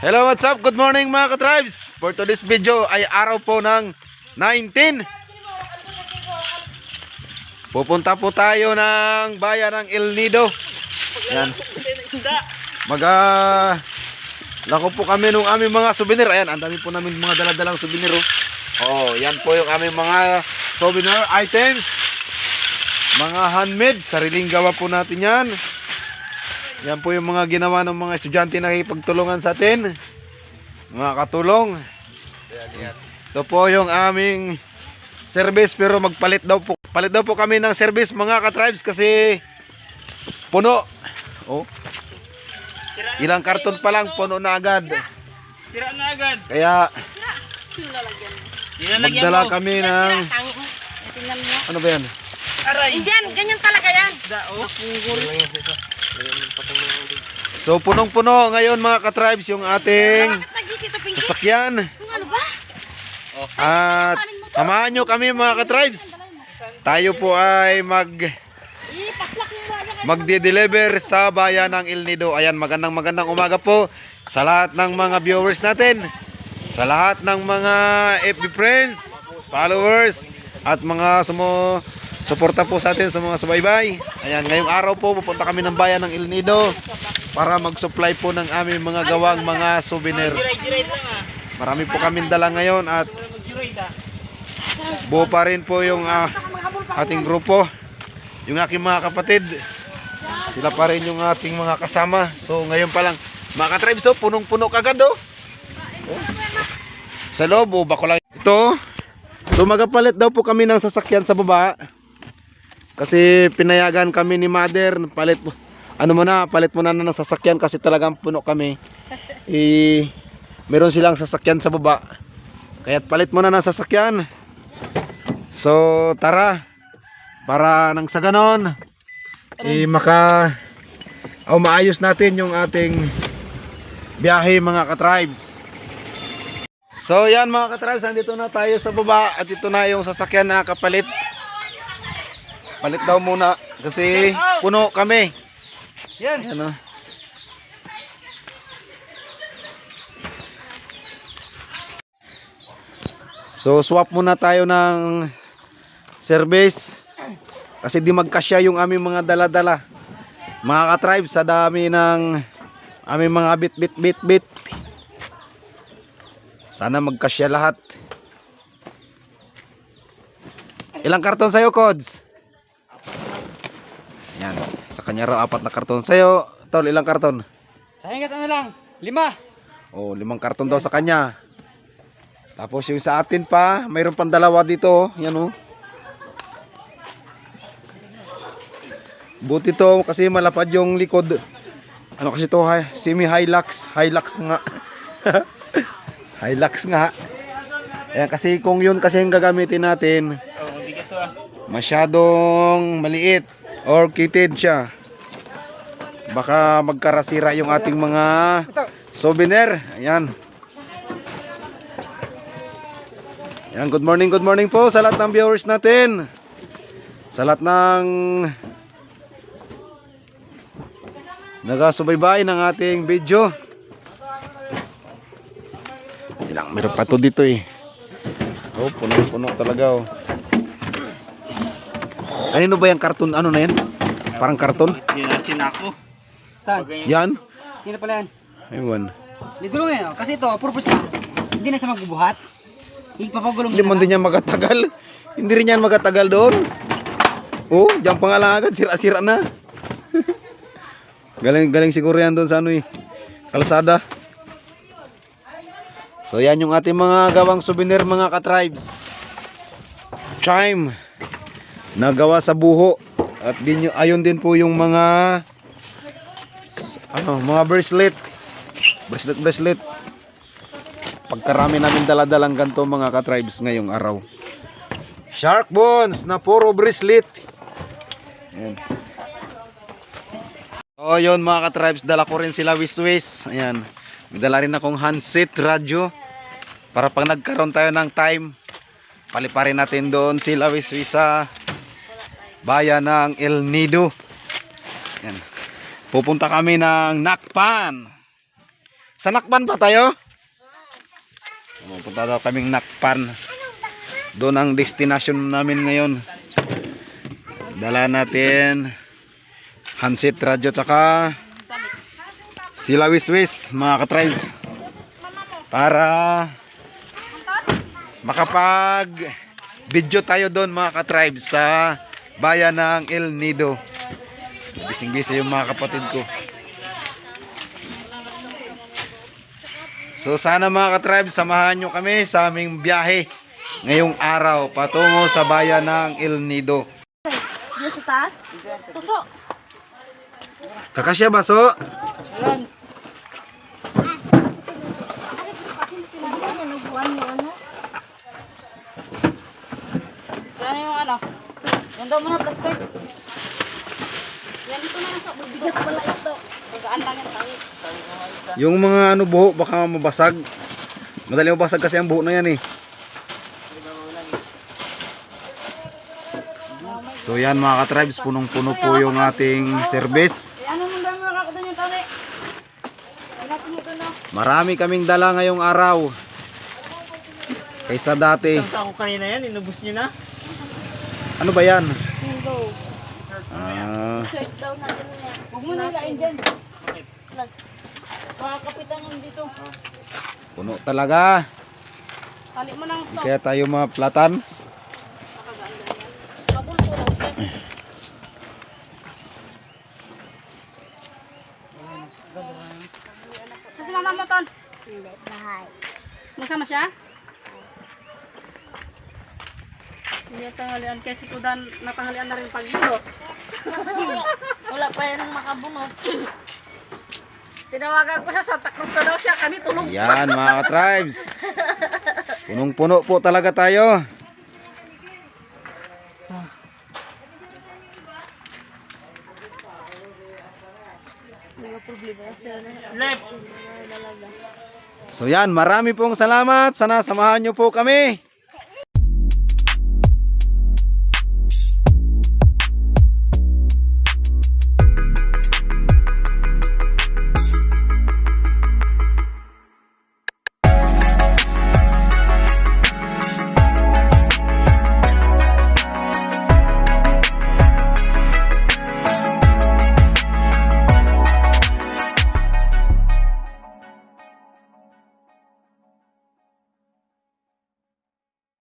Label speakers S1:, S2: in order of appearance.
S1: Hello, what's up? Good morning mga ka-tribes. For today's video ay araw po ng 19. Pupunta po tayo ng bayan ng El Nido. Yan. Lako po kami nung aming mga souvenir. Ayan, ang dami po namin mga daladalang souvenir. Oh, yan po yung aming mga souvenir items. Mga handmade, sariling gawa po natin yan. Yan po yung mga ginawa ng mga estudyante na nakipagtulungan sa atin. Mga katulong. Ito po yung aming service, pero magpalit daw po. Palit daw po kami ng service mga ka-tribes kasi puno. Oh. Ilang karton pa lang puno na agad.
S2: Tira na agad.
S1: Kaya magdala kami ng ano ba yan?
S2: Aray.
S3: Indian, ganyan talaga yan.
S1: So punong-puno ngayon mga ka-tribes yung ating
S3: Bakit nag-isip ito, Pinky?
S1: sasakyan.
S3: Ano ba?
S1: At samahan nyo kami mga ka-tribes. Tayo po ay
S3: Ipaslak mo ba?
S1: magde-deliver sa bayan ng El Nido. Ayan, magandang umaga po sa lahat ng mga viewers natin, sa lahat ng mga FB friends, followers, at mga suporta po sa atin sa mga subaybay. Ayan, ngayong araw po pupunta kami ng bayan ng El Nido para mag-supply po ng aming mga gawang mga souvenir. Marami po kami dala ngayon at buo pa rin po yung ating grupo, yung aking mga kapatid. Sila pa rin yung ating mga kasama. So ngayon pa lang mga ka-tribes, so punong-puno kagad oh. Sa loob oh, bako lang ito. So magapalit daw po kami ng sasakyan sa baba kasi pinayagan kami ni mother, palit mo na ng sasakyan kasi talagang puno kami. Meron silang sasakyan sa baba, kaya't palit mo na ng sasakyan. So tara, para nang sa ganon maayos natin yung ating biyahe mga ka-tribes. So yan mga ka-tribes, andito na tayo sa baba at ito na yung sasakyan na kapalit. Palit daw muna kasi puno kami.
S2: Yan.
S1: Ano? So swap muna tayo ng service kasi di magkasya yung aming mga dala-dala mga ka-tribes sa dami ng aming mga bit. Sana magkasya lahat. Ilang karton sa'yo, Kods? Yan, sa kanya raw 4 na karton. Sa'yo, Tol, ilang karton?
S2: Sayang ka lang. 5.
S1: Oh, 5 karton daw sa kanya. Tapos yung sa atin pa, mayroon pang dalawa dito. Yan oh. Buti to kasi malapad yung likod. Ano kasi to, semi Hilux nga. Hilux nga. Ayan, kasi kung yun kasi yung gagamitin natin,
S2: Bigat to
S1: masyadong maliit or kitted siya, baka magkarasira yung ating mga souvenir. Ayan. Ayan, good morning po sa lahat ng viewers natin, sa lahat ng nagasubaybay ng ating video. Meron pa to dito eh. Oh, puno talaga oh. Kanino ba yung karton? Ano na yan? Parang karton?
S2: Dinasin ako.
S4: Saan?
S1: Yan?
S4: Hindi na pala yan.
S1: Ayun.
S4: May gulong yan. Kasi ito, purpose niya, hindi na siya magbubuhat. Ipapagulong
S1: Hindi man din yan magatagal. Hindi rin yan magatagal doon. Oh, diyan pa nga lang agad. Sira-sira na. Galing siguro yan doon sa ano eh, kalsada. So yan yung ating mga gawang souvenir mga ka-tribes. Chime na gawa sa buho. At ayun din po yung mga mga bracelet. Pagkarami namin dala-dalang ganito mga ka-tribes ngayong araw. Shark bones na puro bracelet. Ayan. So yun mga ka-tribes, dala ko rin sila wiswis. Ayan. Dala rin akong handset radio para pag nagkaroon tayo ng time, paliparin natin doon sila wiswis sa bayan ng El Nido. Ayan. Pupunta kami ng Nakpan. Sa Nakpan ba tayo? Punta daw kaming Nakpan. Doon ang destination namin ngayon. Dala natin handset, radyo, tsaka sila wiswis mga katribes. Para makapag video tayo doon mga katribes sa bayan ng El Nido. Bising-bising yung mga kapatid ko. So sana mga katribes, samahan nyo kami sa aming biyahe ngayong araw patungo sa bayan ng El Nido.
S3: Diyos sa taas. Tuso.
S1: Kakasya ba so?
S2: Ayan.
S3: Yan yung ano. Yan daw muna plastic. Yan ito na sa bigat pala ito. Magaan lang yung tangi.
S1: Yung mga ano buho baka mabasag. Madali mabasag kasi ang buho na yan eh. So yan mga ka-tribes, punong-puno po yung ating service.
S3: Ano mo daw mga kakudan yung tangi? Natin ito na.
S1: Marami kaming dala ngayong araw. Kaysa dati.
S2: Isang sako kanina yan, inubos nyo na.
S1: Ano ba yan?
S3: Window. Shirt daw natin niya. Huwag mo nang lain dyan.
S2: Bakit?
S3: Makakapitan yung dito.
S1: Puno talaga.
S3: Tali mo ng stop.
S1: Kaya tayo maplatan.
S3: Nakagaan lang yan. Kabulto lang siya. Kasi mama mo ton. Hindi, bahay. Masama siya? Hindi tanghalian kasi kudan natanghalian na rin paglilo. Wala pa yan makabunot. Tinawagan ko sa Santa Cruz na daw siya, kami tulog pa.
S1: Yan mga ka-tribes. Punong-puno po talaga tayo.
S2: Left.
S1: So yan, marami pong salamat. Sana samahan nyo po kami